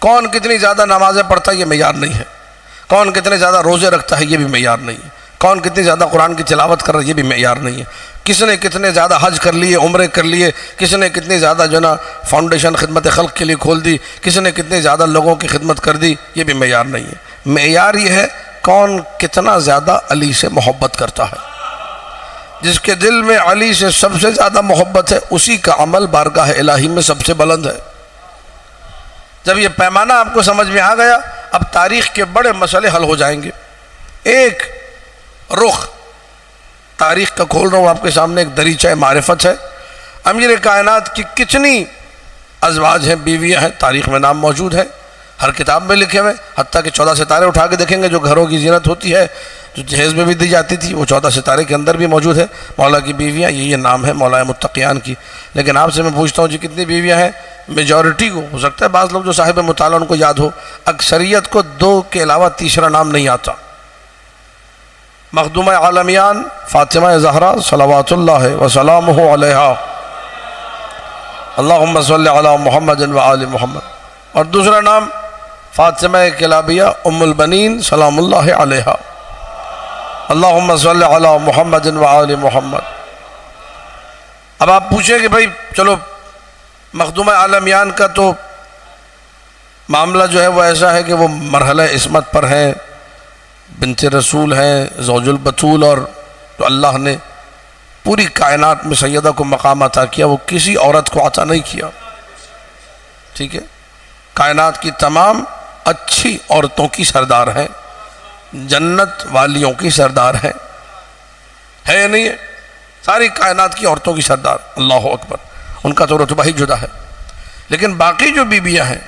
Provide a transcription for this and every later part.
کون کتنی زیادہ نمازیں پڑھتا ہے یہ معیار نہیں ہے، کون کتنے زیادہ روزے رکھتا ہے یہ بھی معیار نہیں ہے، کون کتنی زیادہ قرآن کی تلاوت کر رہا ہے یہ بھی معیار نہیں ہے، کس نے کتنے زیادہ حج کر لیے، عمرے کر لیے، کس نے کتنی زیادہ جو نا فاؤنڈیشن خدمت خلق کے لیے کھول دی، کس نے کتنے زیادہ لوگوں کی خدمت کر دی، یہ بھی معیار نہیں ہے۔ معیار یہ ہے کون کتنا زیادہ علی سے محبت کرتا ہے۔ جس کے دل میں علی سے سب سے زیادہ محبت ہے اسی کا عمل بارگاہ الہی میں سب سے بلند ہے۔ جب یہ پیمانہ آپ کو سمجھ میں آ گیا، اب تاریخ کے بڑے مسئلے حل ہو جائیں گے۔ ایک رخ تاریخ کا کھول رہا ہوں آپ کے سامنے، ایک دریچہ معرفت ہے۔ امیر کائنات کی کتنی ازواج ہیں، بیویاں ہیں، تاریخ میں نام موجود ہے، ہر کتاب میں لکھے ہوئے، حتیٰ کہ 14 ستارے اٹھا کے دیکھیں گے جو گھروں کی زینت ہوتی ہے، جو جہیز میں بھی دی جاتی تھی، وہ 14 ستارے کے اندر بھی موجود ہے۔ مولا کی بیویاں، یہ نام ہے مولا متقیان کی۔ لیکن آپ سے میں پوچھتا ہوں جی کتنی بیویاں ہیں؟ میجورٹی کو ہو سکتا ہے بعض لوگ جو صاحب مطالعہ ان کو یاد ہو، اکثریت کو 2 کے علاوہ تیسرا نام نہیں آتا۔ مخدومہ عالمیان فاطمہ زہرا صلوات اللہ وسلامہ علیہا، اللہم صلی علی محمد وآل محمد، اور دوسرا نام فاطمہ کلابیہ ام البنین سلام اللہ علیہا، اللہم صلی علی محمد وآل محمد۔ اب آپ پوچھیں کہ بھائی چلو مخدومہ عالمیان کا تو معاملہ جو ہے وہ ایسا ہے کہ وہ مرحلہ عصمت پر ہیں، بنت رسول ہیں، زوج البتول، اور تو اللہ نے پوری کائنات میں سیدہ کو مقام عطا کیا، وہ کسی عورت کو عطا نہیں کیا، ٹھیک ہے؟ کائنات کی تمام اچھی عورتوں کی سردار ہیں، جنت والیوں کی سردار ہیں، ہے یا نہیں ہے؟ ساری کائنات کی عورتوں کی سردار، اللہ اکبر، ان کا تو رتبہ ہی جدا ہے۔ لیکن باقی جو بیویاں ہیں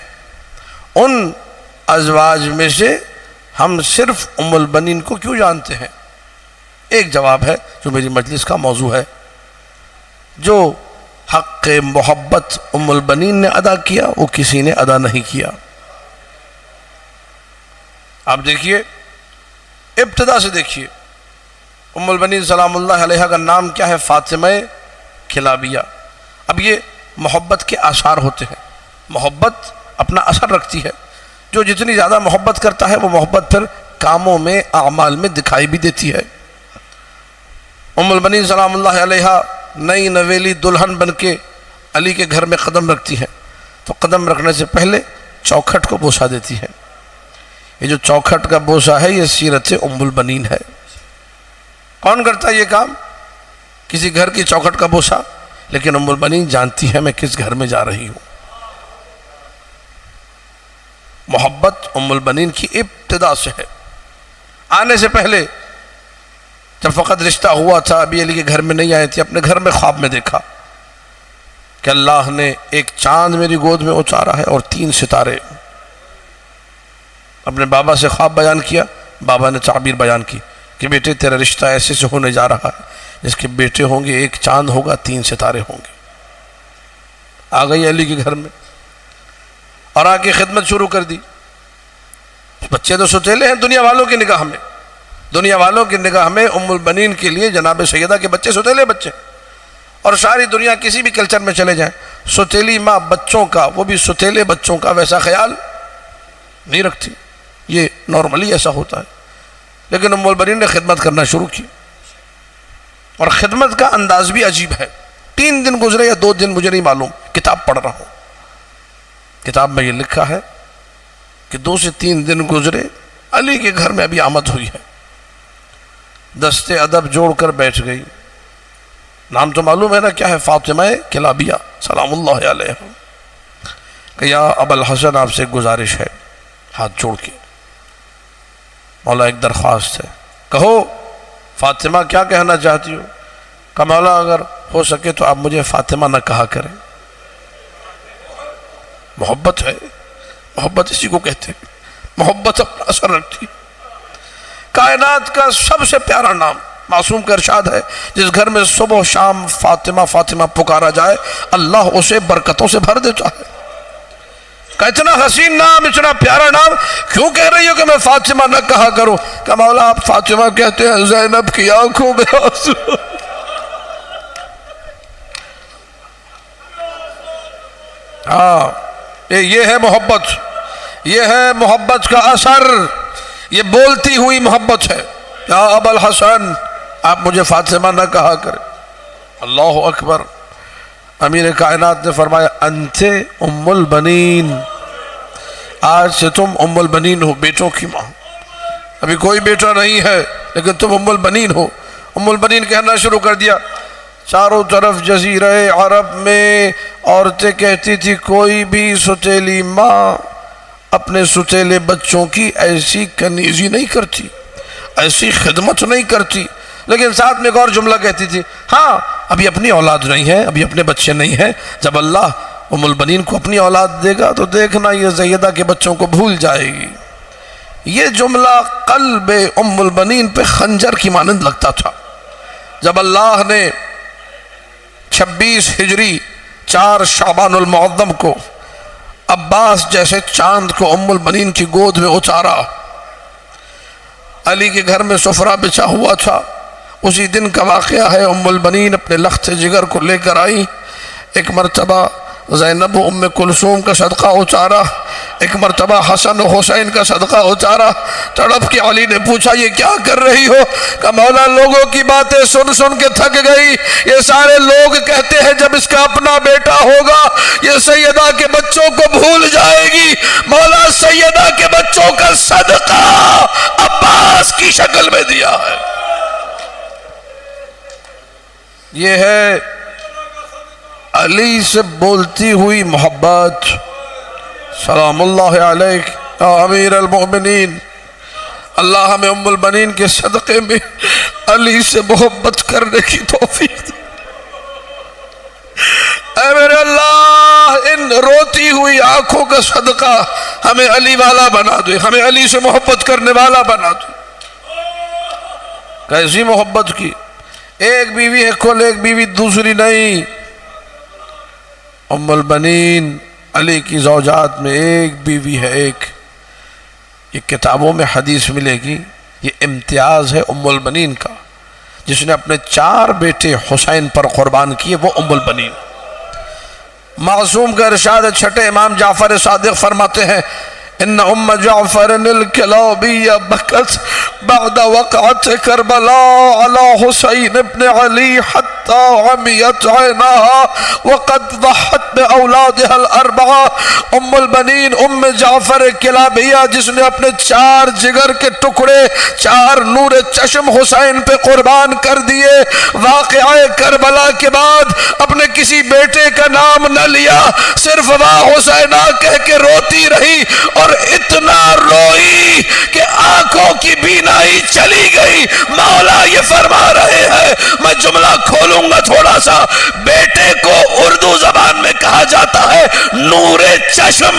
ان ازواج میں سے ہم صرف ام البنین کو کیوں جانتے ہیں؟ ایک جواب ہے جو میری مجلس کا موضوع ہے، جو حق محبت ام البنین نے ادا کیا وہ کسی نے ادا نہیں کیا۔ آپ دیکھیے، ابتدا سے دیکھیے، ام البنین سلام اللہ علیہ کا نام کیا ہے؟ فاطمہ کلابیہ۔ اب یہ محبت کے آثار ہوتے ہیں، محبت اپنا اثر رکھتی ہے، جو جتنی زیادہ محبت کرتا ہے وہ محبت پھر کاموں میں، اعمال میں دکھائی بھی دیتی ہے۔ ام البنین سلام اللہ علیہ نئی نویلی دلہن بن کے علی کے گھر میں قدم رکھتی ہیں، تو قدم رکھنے سے پہلے چوکھٹ کو بوسہ دیتی ہے۔ یہ جو چوکھٹ کا بوسہ ہے یہ سیرت ام البنین ہے۔ کون کرتا ہے یہ کام؟ کسی گھر کی چوکھٹ کا بوسہ؟ لیکن ام البنین جانتی ہے میں کس گھر میں جا رہی ہوں۔ محبت ام البنین کی ابتدا سے ہے، آنے سے پہلے جب فقط رشتہ ہوا تھا، ابھی علی کے گھر میں نہیں آئے تھے، اپنے گھر میں خواب میں دیکھا کہ اللہ نے ایک چاند میری گود میں اتارا ہے اور 3 ستارے۔ اپنے بابا سے خواب بیان کیا، بابا نے تعبیر بیان کی کہ بیٹے تیرا رشتہ ایسے سے ہونے جا رہا ہے، جس کے بیٹے ہوں گے، ایک چاند ہوگا، 3 ستارے ہوں گے۔ آ گئی علی کے گھر میں اور آ کے خدمت شروع کر دی۔ بچے تو ستیلے ہیں دنیا والوں کی نگاہ میں، دنیا والوں کی نگاہ میں ام البنین کے لیے جناب سیدہ کے بچے ستیلے بچے، اور ساری دنیا کسی بھی کلچر میں چلے جائیں، ستیلی ماں بچوں کا، وہ بھی ستیلے بچوں کا ویسا خیال نہیں رکھتی، یہ نارملی ایسا ہوتا ہے۔ لیکن ام البنین نے خدمت کرنا شروع کی، اور خدمت کا انداز بھی عجیب ہے۔ 3 دن گزرے یا 2 دن مجھے نہیں معلوم، کتاب پڑھ رہا ہوں، کتاب میں یہ لکھا ہے کہ 2 سے 3 دن گزرے، علی کے گھر میں ابھی آمد ہوئی ہے، دستے ادب جوڑ کر بیٹھ گئی۔ نام تو معلوم ہے نا کیا ہے؟ فاطمہ کلابیہ سلام اللہ علیہ۔ کہ یا ابا الحسن آپ سے گزارش ہے، ہاتھ جوڑ کے، مولا ایک درخواست ہے، کہو فاطمہ کیا کہنا چاہتی ہو؟ کہ مولا اگر ہو سکے تو آپ مجھے فاطمہ نہ کہا کریں۔ محبت ہے، محبت اسی کو کہتے ہیں، محبت اپنا اثر رکھتی ہے۔ کائنات کا سب سے پیارا نام معصوم کا ارشاد ہے، جس گھر میں صبح و شام فاطمہ فاطمہ پکارا جائے اللہ اسے برکتوں سے بھر دیتا ہے۔ کہ اتنا حسین نام، اتنا پیارا نام، کیوں کہہ رہی ہو کہ میں فاطمہ نہ کہا کروں؟ کہ مولا آپ فاطمہ کہتے ہیں، زینب کی آنکھوں میں آنسو۔ ہاں یہ ہے محبت، یہ ہے محبت کا اثر، یہ بولتی ہوئی محبت ہے۔ یا ابا الحسن، آپ مجھے فاطمہ نہ کہا کریں۔ اللہ اکبر۔ امیر کائنات نے فرمایا انت ام البنین، آج سے تم ام البنین ہو، بیٹوں کی ماں۔ ابھی کوئی بیٹا نہیں ہے لیکن تم ام البنین ہو۔ ام البنین کہنا شروع کر دیا۔ چاروں طرف جزیرہ عرب میں عورتیں کہتی تھی کوئی بھی ستیلی ماں اپنے ستیلے بچوں کی ایسی کنیزی نہیں کرتی، ایسی خدمت نہیں کرتی، لیکن ساتھ میں ایک اور جملہ کہتی تھی، ہاں ابھی اپنی اولاد نہیں ہے، ابھی اپنے بچے نہیں ہیں، جب اللہ ام البنین کو اپنی اولاد دے گا تو دیکھنا یہ زیدہ کے بچوں کو بھول جائے گی۔ یہ جملہ قلب ام البنین پہ خنجر کی مانند لگتا تھا۔ جب اللہ نے 26 ہجری 4 شعبان المعظم کو عباس جیسے چاند کو ام البنین کی گود میں اتارا، علی کے گھر میں سفرہ بچھا ہوا تھا، اسی دن کا واقعہ ہے۔ ام البنین اپنے لخت جگر کو لے کر آئی، ایک مرتبہ زینب و ام کلثوم کا صدقہ اتارا، ایک مرتبہ حسن و حسین کا صدقہ اتارا۔ تڑپ کے علی نے پوچھا یہ کیا کر رہی ہو؟ کہ مولا لوگوں کی باتیں سن سن کے تھک گئی، یہ سارے لوگ کہتے ہیں جب اس کا اپنا بیٹا ہوگا یہ سیدہ کے بچوں کو بھول جائے گی، مولا سیدہ کے بچوں کا صدقہ عباس کی شکل میں دیا ہے۔ یہ ہے علی سے بولتی ہوئی محبت۔ سلام اللہ علیک یا امیر المؤمنین، اللہ ہمیں ام البنین کے صدقے میں علی سے محبت کرنے کی توفیق دے۔ اے میرے اللہ، ان روتی ہوئی آنکھوں کا صدقہ ہمیں علی والا بنا دے، ہمیں علی سے محبت کرنے والا بنا دے۔ کیسی محبت کی؟ ایک بیوی ہے کل، ایک بیوی دوسری نہیں۔ ام البنین علی کی زوجات میں ایک بیوی ہے، ایک۔ یہ کتابوں میں حدیث ملے گی، یہ امتیاز ہے ام البنین کا۔ جس نے اپنے 4 بیٹے حسین پر قربان کیے وہ ام البنین۔ معصوم کا ارشاد ہے، چھٹے امام جعفر صادق فرماتے ہیں ان ام جعفر الکلابی بکت بعد وقعت کربلاء على حسین ابن علی حتی عمیت عیناها وقد ضحت باولادها الاربعہ۔ ام البنین ام جعفر کلابیہ جس نے اپنے 4 جگر کے ٹکڑے، 4 نور چشم حسین پہ قربان کر دیے، واقعہ کربلا کے بعد اپنے کسی بیٹے کا نام نہ لیا، صرف واہ حسینہ کہہ کے روتی رہی، اور اتنا روئی کہ آنکھوں کی بینائی چلی گئی۔ مولا یہ فرما رہے ہیں، میں جملہ کھولوں گا تھوڑا سا، بیٹے کو اردو زبان میں کہا جاتا ہے نور چشم،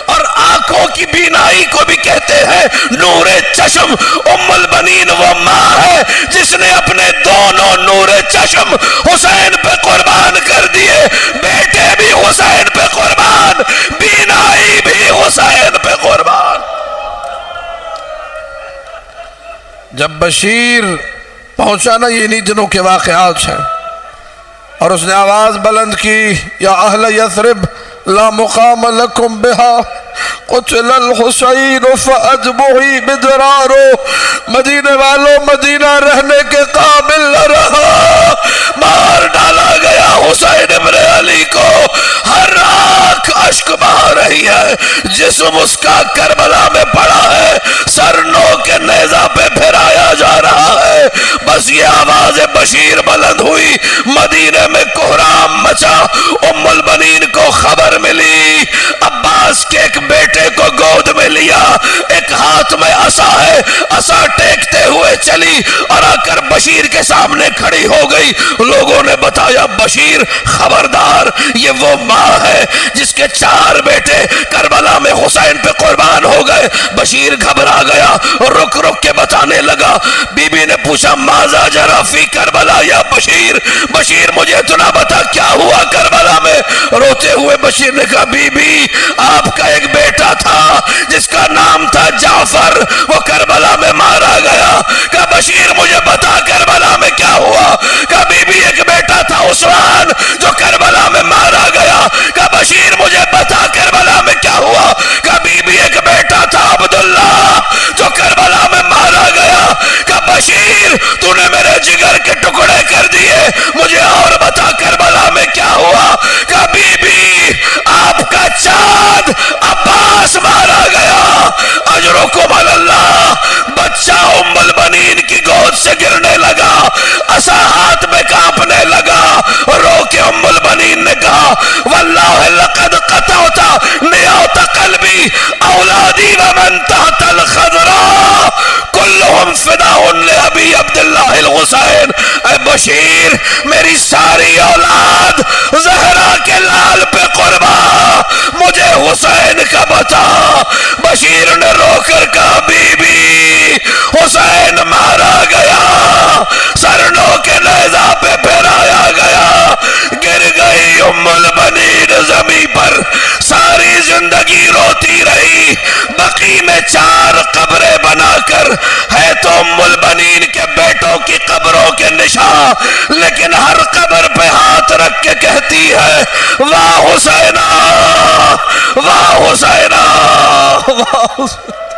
اور آنکھوں کی بینائی کو بھی کہتے ہیں نور چشم۔ ام البنین وہ ماں ہے جس نے اپنے دونوں نور چشم حسین پہ قربان کر دیے، بیٹے بھی حسین پہ قربان، بینائی بھی حسین پہ قربان۔ جب بشیر پہنچا نا، یہ انہی دنوں کے واقعات ہیں، اور اس نے آواز بلند کی یا اہل یثرب لا مقام لکم بہا قتل الحسین فاجبہی بدرارو، مدینے والوں مدینہ رہنے کے قابل نہ رہا، مار ڈالا گیا حسین ابن علی کو، ہر آنکھ اشک بہا رہی ہے، جسم اس کا کربلا میں پڑا ہے، سر نو کے نیزہ پہ پھرایا جا رہا ہے۔ بس یہ آواز بشیر بلند ہوئی، مدینے میں کوہرام مچا، ام البنین کو خبر ملی، عباس کے ایک بیٹے کو گود میں لیا، ایک ہاتھ میں عصا ہے، عصا ٹیکتے ہوئے چلی اور آ کر بشیر کے سامنے کھڑی ہو گئی۔ لوگوں نے بتایا بشیر خبردار، یہ وہ ماں ہے جس کے 4 بیٹے کربلا میں حسین پہ قربان ہو گئے۔ بشیر گھبرا گیا اور رک رک کے بتانے لگا۔ بی بی نے پوچھا ماذا جرى فی کربلا یا بشیر، بشیر مجھے تو نہ بتا کیا ہوا کربلا میں۔ روتے ہوئے بشیر نے کہا بی بی آپ کا ایک بیٹا تھا جس کا نام تھا جعفر، وہ کربلا میں مارا گیا۔ کہا بشیر مجھے بتا کربلا میں کیا ہوا؟ کہا بی بی ایک بیٹا تھا عثمان جو کربلا میں مارا گیا۔ کہا بشیر مجھے بتا کربلا میں کیا ہوا؟ کہا بی بی ایک بشیر میری ساری اولاد زہرا کے لال پہ قربان، مجھے حسین کا بتا۔ بشیر نے رو کر کہا بی بی حسین مارا گیا، سرنوں کے نیزہ پہ پھیرایا گیا، گر گئی ام البنین زمین پر، ساری زندگی روتی رہی۔ بقی میں 4 قبریں بنا کر ہے تو ام البنین کے بیٹوں کی قبروں کے نشان، لیکن ہر قبر پہ ہاتھ رکھ کے کہتی ہے واہ حسینہ، واہ حسینہ، واہ حسینہ۔